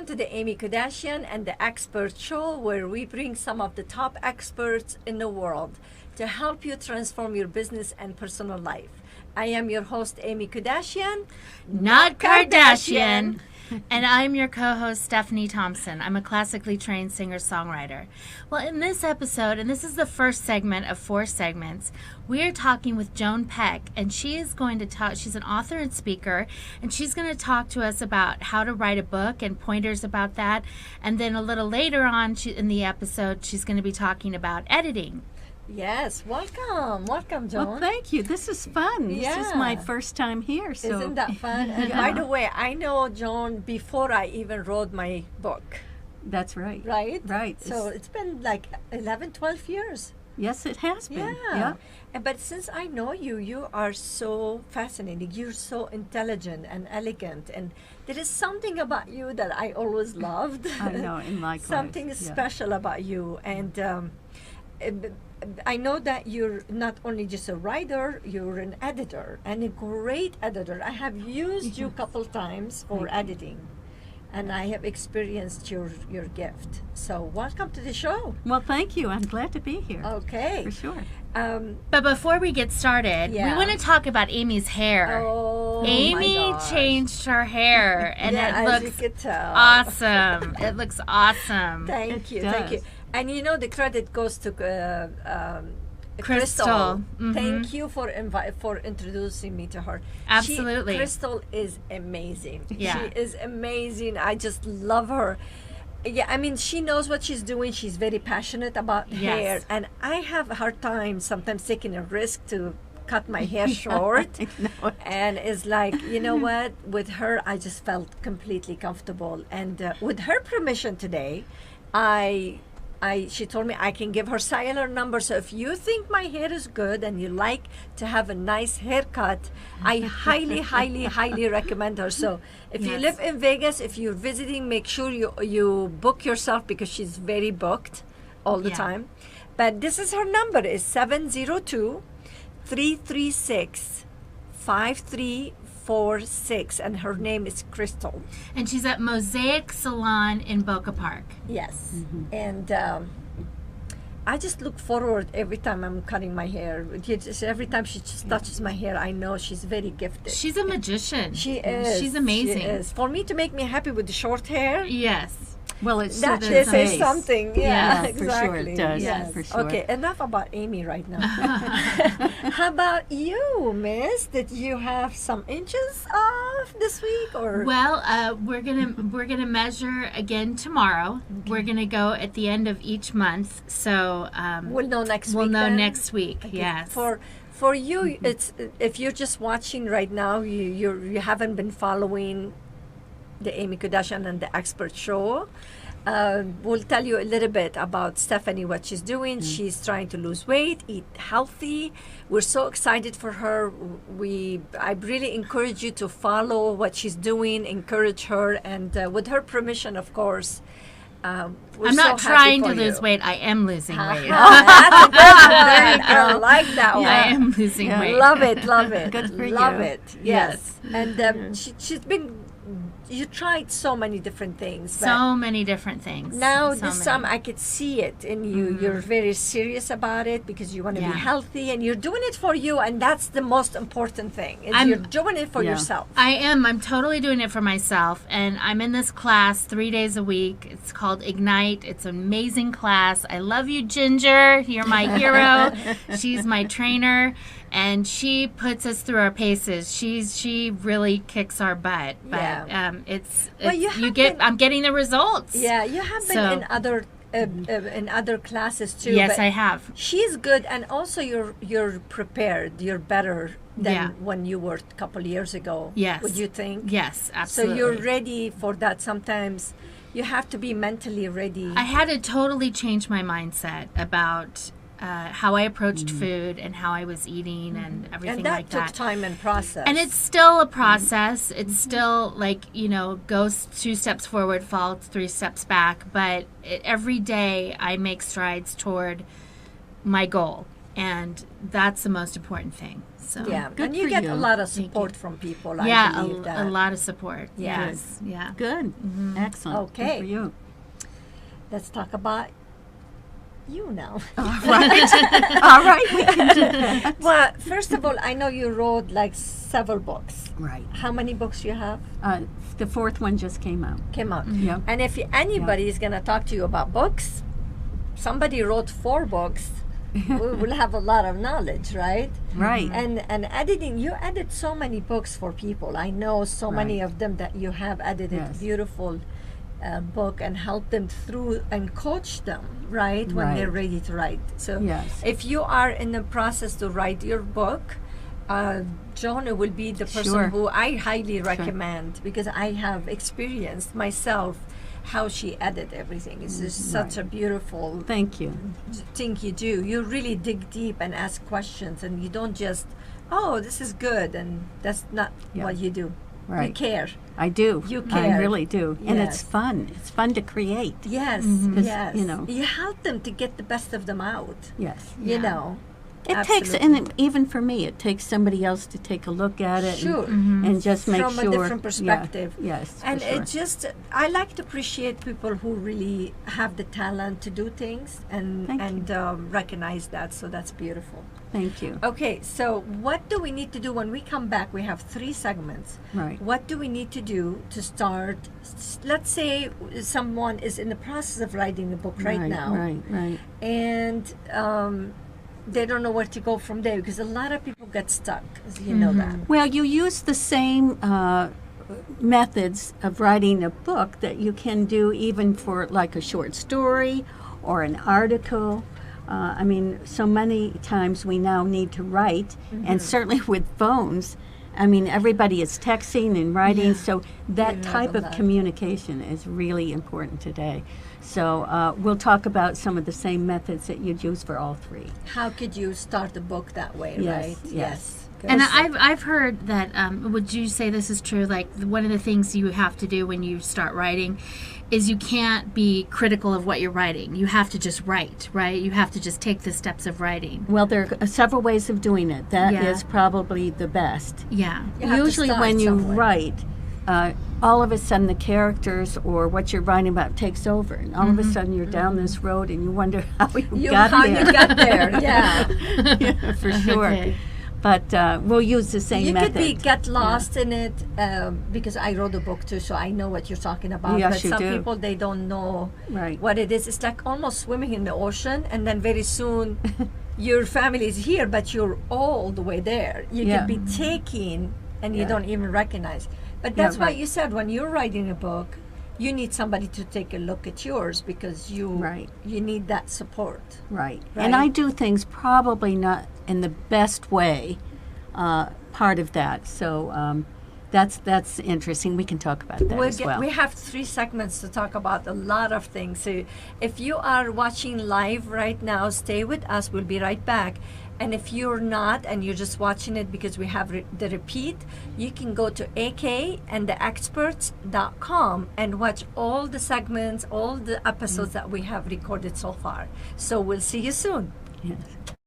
Welcome to the Aimmee Kodachian and the Expert Show, where we bring some of the top experts in the world to help you transform your business and personal life. I am your host, Aimmee Kodachian, not Kardashian. And I'm your co-host, Stephanie Thompson. I'm a classically trained singer-songwriter. Well, in this episode, and this is the first segment of 4 segments, we are talking with Joan Peck, and she is going to talk. She's an author and speaker, and she's going to talk to us about how to write a book and pointers about that. And then a little later on in the episode, she's going to be talking about editing. Yes, welcome, Joan. Well, thank you. This is fun. Yeah. This is my first time here. So. Isn't that fun? And by the way, I know Joan before I even wrote my book. That's right. Right? Right. So it's been like 11, 12 years. Yes, it has been. Yeah. But since I know you, you are so fascinating. You're so intelligent and elegant. And there is something about you that I always loved. I know, in my class. Something special about you. And I know that you're not only just a writer, you're an editor, and a great editor. I have used you a couple times for editing, and I have experienced your gift. So welcome to the show. Well, thank you. I'm glad to be here. Okay. For sure. But before we get started, we want to talk about Amy's hair. Oh, Aimmee changed her hair, and yeah, it as looks you could tell. awesome. It looks awesome. Thank you. And you know the credit goes to Crystal. Mm-hmm. Thank you for introducing me to her. Absolutely. Crystal is amazing. Yeah. She is amazing. I just love her. Yeah, I mean, she knows what she's doing. She's very passionate about hair. And I have a hard time sometimes taking a risk to cut my hair short. And it's like, you know what? With her, I just felt completely comfortable. And with her permission today, she told me I can give her cellular number. So if you think my hair is good and you like to have a nice haircut, I highly, highly, highly recommend her. So if you live in Vegas, if you're visiting, make sure you book yourself because she's very booked all the time. But this is her number. It's 702-336-5346, and her name is Crystal. And she's at Mosaic Salon in Boca Park. Yes. And I just look forward every time I'm cutting my hair. Every time she just touches my hair, I know she's very gifted. She's a magician. She is. She's amazing. She is. For me to make me happy with the short hair. Yes. Well, it's that says something. Yeah, Exactly. for sure it does. Yes. For sure. Okay, enough about Aimmee right now. How about you, Miss? Did you have some inches off this week, or? Well, we're gonna measure again tomorrow. Okay. We're gonna go at the end of each month. So we'll know next week. We'll know then? next week. Okay. Yes. For you, it's if you're just watching right now, you haven't been following the Aimmee Kodachian and the Expert Show. We'll tell you a little bit about Stephanie, what she's doing. She's trying to lose weight, eat healthy. We're so excited for her. I really encourage you to follow what she's doing, encourage her, and with her permission, of course. I'm not trying to lose weight. I am losing weight. That's a good one. I like that one. I am losing weight. Love it. Good for you. Love it. Yes. And she's been. You tried so many different things. So many different things. Now this time I could see it in you. Mm-hmm. You're very serious about it because you want to be healthy, and you're doing it for you, and that's the most important thing. You're doing it for yourself. I am. I'm totally doing it for myself, and I'm in this class 3 days a week. It's called Ignite. It's an amazing class. I love you, Ginger. You're my hero. She's my trainer. And she puts us through our paces. She really kicks our butt. But I'm getting the results. Yeah, you have been in other classes too. Yes, I have. She's good, and also you're prepared. You're better than when you were a couple years ago. Yes. Would you think? Yes, absolutely. So you're ready for that. Sometimes you have to be mentally ready. I had to totally change my mindset about how I approached food and how I was eating and everything like that. And that took time and process. And it's still a process. It's still like, goes 2 steps forward, falls 3 steps back. But every day I make strides toward my goal. And that's the most important thing. So Yeah, Good and you for get you. a lot of Thank support you. from people. yeah, I believe that. a lot of support. Yes. Yeah. Good. Excellent. Okay. Good for you. Let's talk about you now. All right. All right. We can do that. Well, first of all, I know you wrote like several books. Right. How many books you have? The fourth one just came out. Came out. Yep. And if anybody is going to talk to you about books, somebody wrote 4 books. We will have a lot of knowledge, right? Right. And editing, you edit so many books for people. I know so many Right. of them that you have edited Yes. beautiful book and help them through and coach them, right, when they're Right. ready to write. So Yes. if you are in the process to write your book, Jonah will be the person Sure. who I highly recommend, because I have experienced myself how she edited everything. It's just such a beautiful Thank you. thing you do. You really dig deep and ask questions, and you don't just, oh, this is good, and that's not Yeah. what you do. You Right. care. I do. You I care. really do. And it's Yes. fun. It's fun to create. Yes, 'Cause, yes. you know. You help them to get the best of them out. Yes. You Yeah. know. It takes, and even for me, it takes somebody else to take a look at it Sure. and just make From sure. a different Yeah. perspective. Yes. And for sure. it just, I like to appreciate people who really have the talent to do things and Thank you. recognize that. So that's beautiful. Thank you. Okay, so what do we need to do when we come back? We have 3 segments. Right. What do we need to do to start? Let's say someone is in the process of writing a book right now, Right. and they don't know where to go from there, because a lot of people get stuck. You know that. Well, you use the same methods of writing a book that you can do even for like a short story or an article. I mean, so many times we now need to write, and certainly with phones, I mean, everybody is texting and writing, so that You have type a of lot. communication is really important today. So we'll talk about some of the same methods that you'd use for all 3. How could you start a book that way, Yes, right? yes. Good. And I've heard that. Would you say this is true? Like one of the things you have to do when you start writing is you can't be critical of what you're writing. You have to just write, right? You have to just take the steps of writing. Well, there are several ways of doing it. That is Yeah. probably the best. Yeah. You have to Usually start when you somewhere. write, all of a sudden the characters or what you're writing about takes over, and all of a sudden you're down this road and you wonder how you got how there. you got there, yeah. Yeah, for sure. Okay. But we'll use the same You method. could get lost in it, because I wrote a book too, so I know what you're talking about. Yes, but you some do. people, they don't know Right. what it is. It's like almost swimming in the ocean, and then very soon your family is here, but you're all the way there. You Yeah. could be taking, and you Yeah. don't even recognize. But Yeah, that's why right. you said when you're writing a book, you need somebody to take a look at yours, because Right. you need that support. Right. Right. And I do things probably not in the best way, part of that. So that's interesting. We can talk about that as well. We have 3 segments to talk about a lot of things. So if you are watching live right now, stay with us. We'll be right back. And if you're not and you're just watching it because we have the repeat, you can go to akandtheexperts.com and watch all the segments, all the episodes that we have recorded so far. So we'll see you soon. Yes.